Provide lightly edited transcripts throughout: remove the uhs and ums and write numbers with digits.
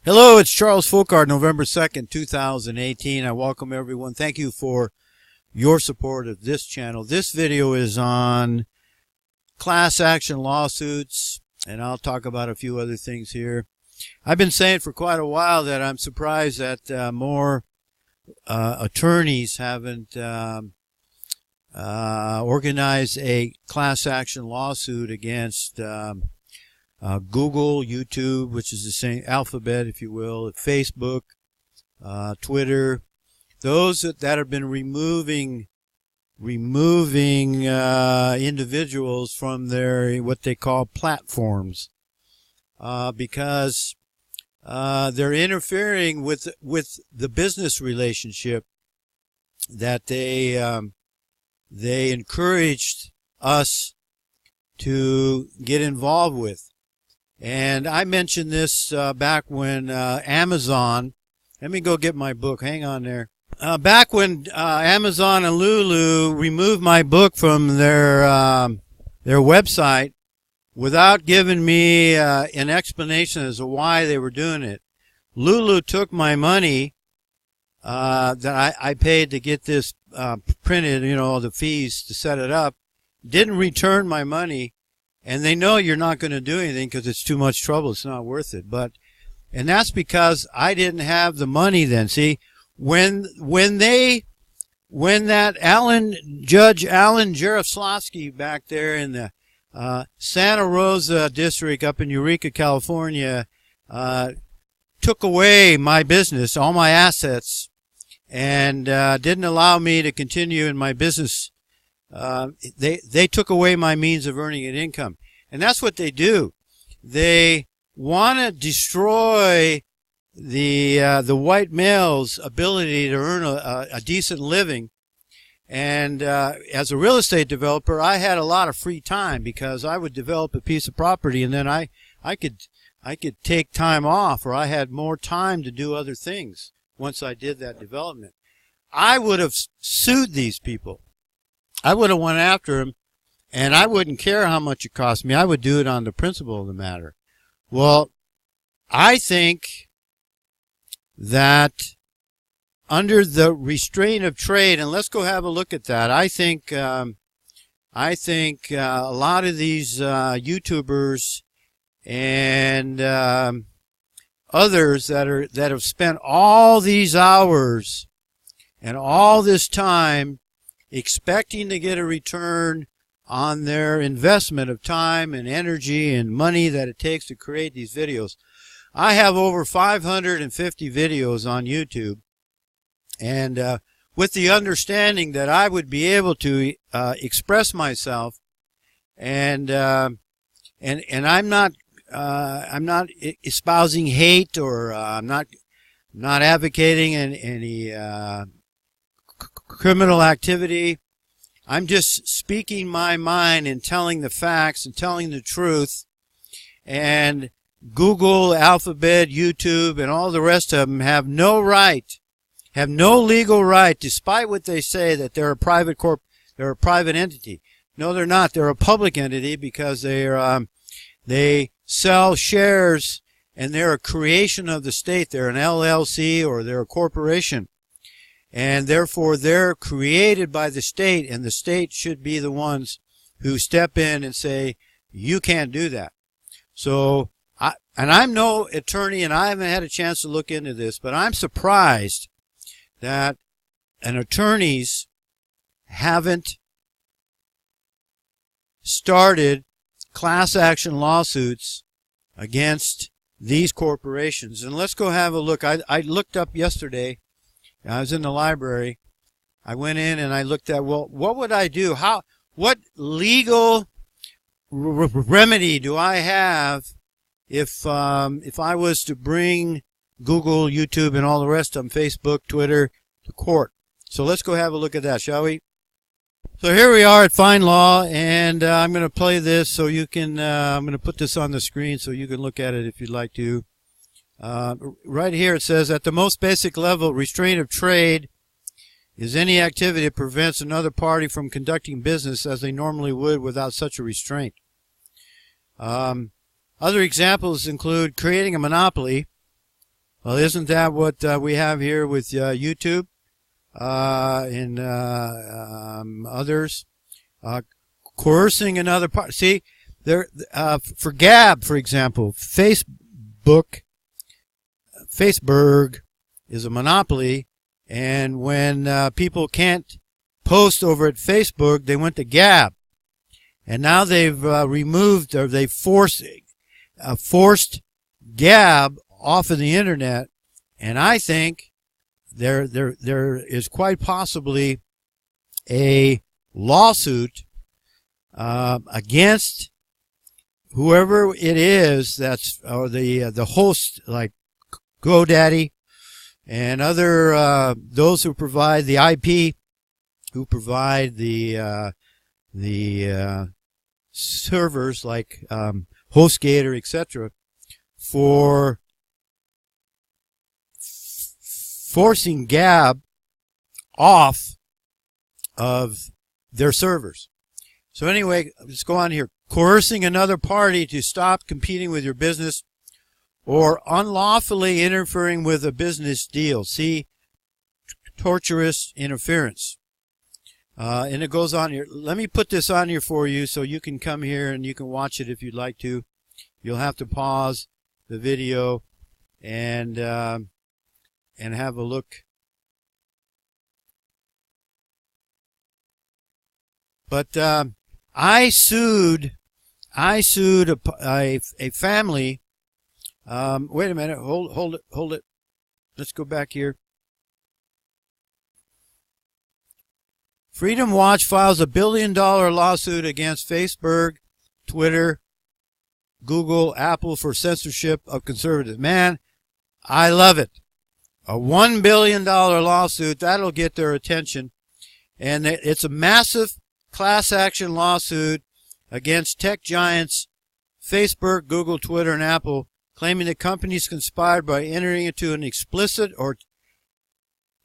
Hello, it's Charles Fockaert, November 2nd, 2018. I welcome everyone. Thank you for your support of this channel. This video is on class action lawsuits, and I'll talk about a few other things here. I've been saying for quite a while that I'm surprised that more attorneys haven't organized a class action lawsuit against Google, YouTube, which is the same alphabet, if you will, Facebook, Twitter, those that have been removing individuals from their what they call platforms because they're interfering with the business relationship that they encouraged us to get involved with. And I mentioned this back when Amazon, let me go get my book, hang on there. Back when Amazon and Lulu removed my book from their website without giving me an explanation as to why they were doing it. Lulu took my money that I paid to get this printed, you know, the fees to set it up, didn't return my money. And they know you're not going to do anything because it's too much trouble. It's not worth it. And that's because I didn't have the money then. See, when that Judge Alan Jaroslavsky back there in the Santa Rosa district up in Eureka, California, took away my business, all my assets, and didn't allow me to continue in my business. They took away my means of earning an income. And that's what they do. They want to destroy the white male's ability to earn a decent living. And as a real estate developer, I had a lot of free time because I would develop a piece of property and then I could take time off, or I had more time to do other things once I did that development. I would have sued these people. I would have went after him, and I wouldn't care how much it cost me. I would do it on the principle of the matter. Well, I think that under the restraint of trade, and let's go have a look at that. I think a lot of these YouTubers and others that have spent all these hours and all this time expecting to get a return on their investment of time and energy and money that it takes to create these videos. I have over 550 videos on YouTube, and with the understanding that I would be able to express myself, and I'm not espousing hate, or I'm not advocating any criminal activity. I'm just speaking my mind and telling the facts and telling the truth. And Google, Alphabet, YouTube, and all the rest of them have no right, have no legal right, despite what they say that they're a private they're a private entity. No, they're not. They're a public entity because they sell shares and they're a creation of the state. They're an LLC or they're a corporation. And therefore, they're created by the state, and the state should be the ones who step in and say, you can't do that. So, I'm no attorney, and I haven't had a chance to look into this, but I'm surprised that attorneys haven't started class action lawsuits against these corporations. And let's go have a look. I looked up yesterday. I was in the library. I went in and I looked at, well, what would I do? What legal remedy do I have if I was to bring Google, YouTube, and all the rest of them, Facebook, Twitter, to court? So let's go have a look at that, shall we? So here we are at Fine Law, and I'm going to play this so you can, I'm going to put this on the screen so you can look at it if you'd like to. Right here it says, at the most basic level, restraint of trade is any activity that prevents another party from conducting business as they normally would without such a restraint. Other examples include creating a monopoly, Well, isn't that what we have here with YouTube and others? Coercing another part. See, there for Gab, for example, Facebook is a monopoly, and when people can't post over at Facebook, they went to Gab, and now they've removed, or they've forced Gab off of the internet, and I think there is quite possibly a lawsuit against whoever it is that's, or the host, like GoDaddy and other those who provide the IP, who provide the servers like HostGator, etc., for forcing Gab off of their servers. So anyway, let's go on here. Coercing another party to stop competing with your business, or unlawfully interfering with a business deal. See, tortious interference. And it goes on here. Let me put this on here for you so you can come here and you can watch it if you'd like to. You'll have to pause the video and have a look. But I sued a family. Wait a minute. Hold it. Let's go back here. Freedom Watch files a $1 billion lawsuit against Facebook, Twitter, Google, Apple for censorship of conservatives. Man, I love it. A $1 billion lawsuit, that'll get their attention. And it's a massive class action lawsuit against tech giants Facebook, Google, Twitter, and Apple, claiming the companies conspired by entering into an explicit or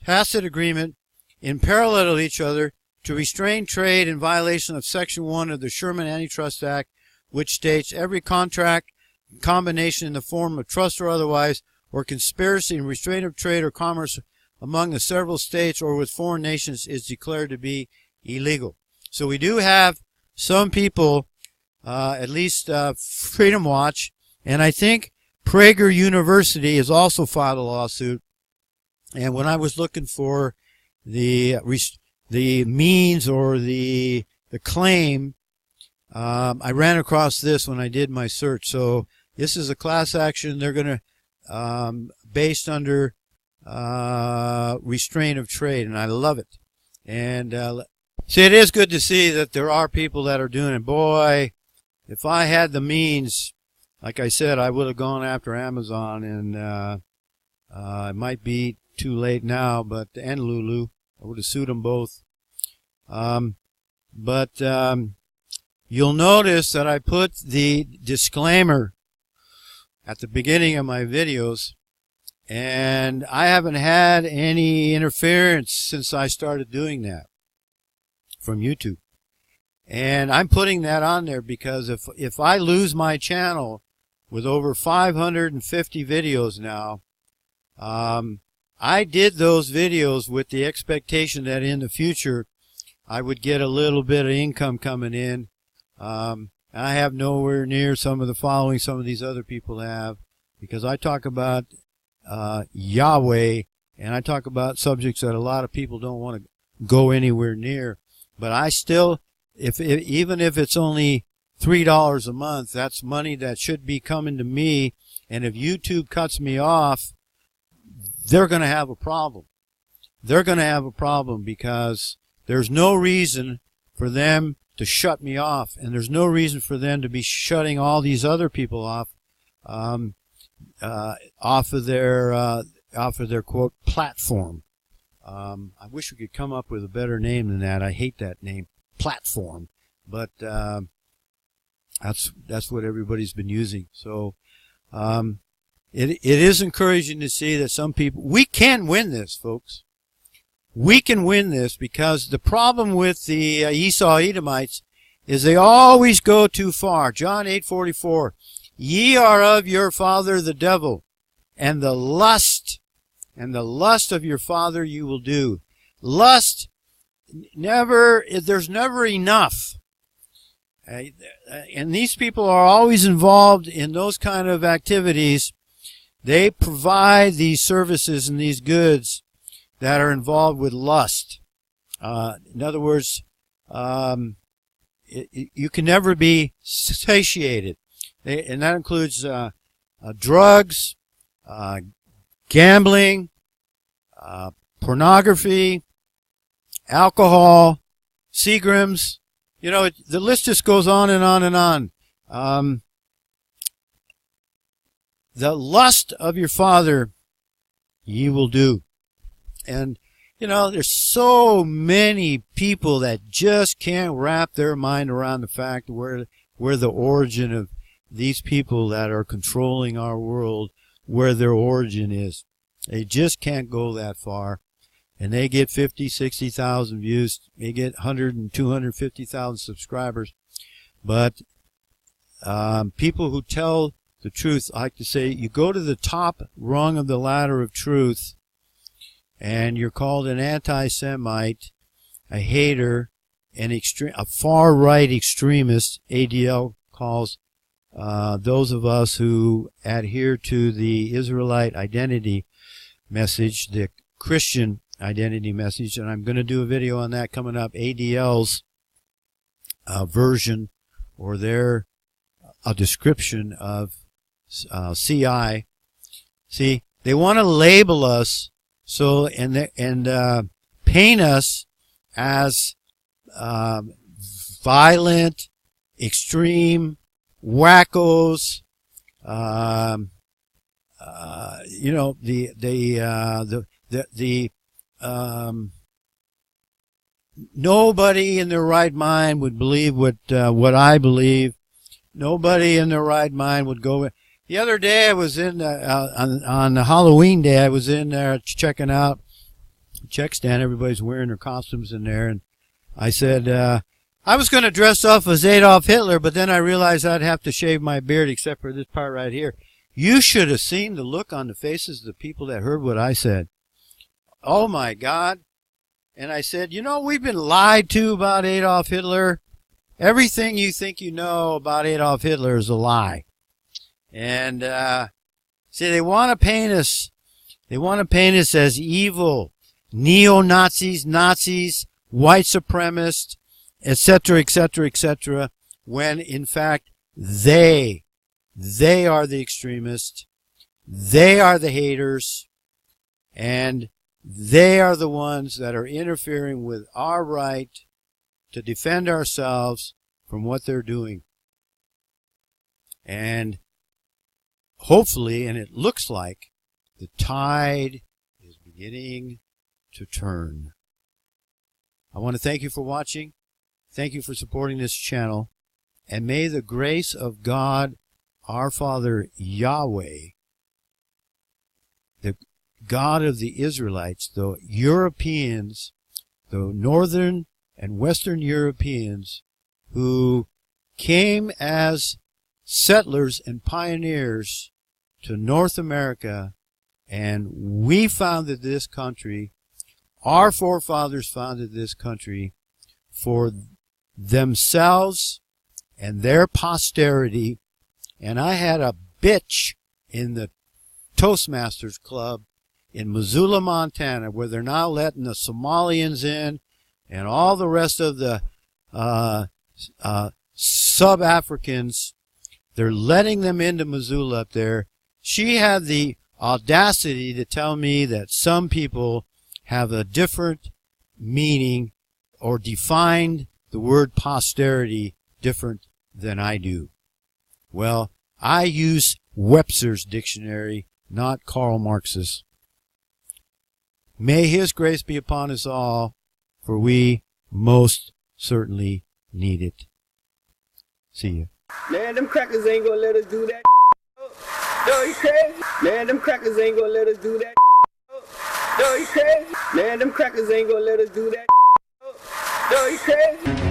tacit agreement in parallel to each other to restrain trade in violation of Section 1 of the Sherman Antitrust Act, which states every contract, combination in the form of trust or otherwise, or conspiracy in restraint of trade or commerce among the several states or with foreign nations is declared to be illegal. So we do have some people, at least Freedom Watch, and I think Prager University has also filed a lawsuit. And when I was looking for the means or the claim, I ran across this when I did my search. So this is a class action. They're going to based under restraint of trade, and I love it. And see, it is good to see that there are people that are doing it. Boy, if I had the means, like I said, I would have gone after Amazon, and it might be too late now, and Lulu. I would have sued them both. You'll notice that I put the disclaimer at the beginning of my videos, and I haven't had any interference since I started doing that from YouTube. And I'm putting that on there because if I lose my channel with over 550 videos now, I did those videos with the expectation that in the future I would get a little bit of income coming in. I have nowhere near some of the following some of these other people have, because I talk about Yahweh, and I talk about subjects that a lot of people don't want to go anywhere near. But I still, even if it's only $3 a month, that's money that should be coming to me. And if YouTube cuts me off, they're going to have a problem. They're going to have a problem because there's no reason for them to shut me off, and there's no reason for them to be shutting all these other people off, off of their quote platform. I wish we could come up with a better name than that. I hate that name, platform, but that's what everybody's been using. So it is encouraging to see that some people, we can win this, folks. We can win this, because the problem with the Esau Edomites is they always go too far. John 8:44, ye are of your father the devil, and the lust of your father you will do. Lust, there's never enough. And these people are always involved in those kind of activities. They provide these services and these goods that are involved with lust. In other words, you can never be satiated. And that includes drugs, gambling, pornography, alcohol, Seagrams. You know, the list just goes on and on and on. The lust of your father ye will do. And, you know, there's so many people that just can't wrap their mind around the fact where the origin of these people that are controlling our world, where their origin is. They just can't go that far. And they get 50, 60,000 views. They get 100 and 250,000 subscribers. But people who tell the truth, I like to say, you go to the top rung of the ladder of truth, and you're called an anti-Semite, a hater, a far-right extremist. ADL calls those of us who adhere to the Israelite identity message, the Christian identity message, and I'm going to do a video on that coming up. ADL's version, or their description of CI. See, they want to label us and paint us as violent, extreme, wackos. You know, nobody in their right mind would believe what I believe. Nobody in their right mind would go. The other day I was in on the Halloween day, I was in there checking out check stand. Everybody's wearing their costumes in there, and I said I was going to dress up as Adolf Hitler, but then I realized I'd have to shave my beard except for this part right here. You should have seen the look on the faces of the people that heard what I said. Oh my God. And I said, you know, we've been lied to about Adolf Hitler. Everything you think you know about Adolf Hitler is a lie. And see, they want to paint us as evil, neo-Nazis, Nazis, white supremacists, etc., etc., etc., when in fact they are the extremists, they are the haters, and they are the ones that are interfering with our right to defend ourselves from what they're doing. And hopefully, and it looks like, the tide is beginning to turn. I want to thank you for watching. Thank you for supporting this channel. And may the grace of God, our Father Yahweh, the God of the Israelites, the Europeans, the Northern and Western Europeans who came as settlers and pioneers to North America, and we founded this country. Our forefathers founded this country for themselves and their posterity. And I had a bitch in the Toastmasters Club in Missoula, Montana, where they're now letting the Somalians in and all the rest of the sub-Africans. They're letting them into Missoula up there. She had the audacity to tell me that some people have a different meaning or defined the word posterity different than I do. Well, I use Webster's dictionary, not Karl Marx's. May His grace be upon us all, for we most certainly need it. See you. Man, them crackers ain't gonna let us do that. No, you crazy? Man, them crackers ain't gonna let us do that. No, you crazy? Man, them crackers ain't gonna let us do that. No, you crazy?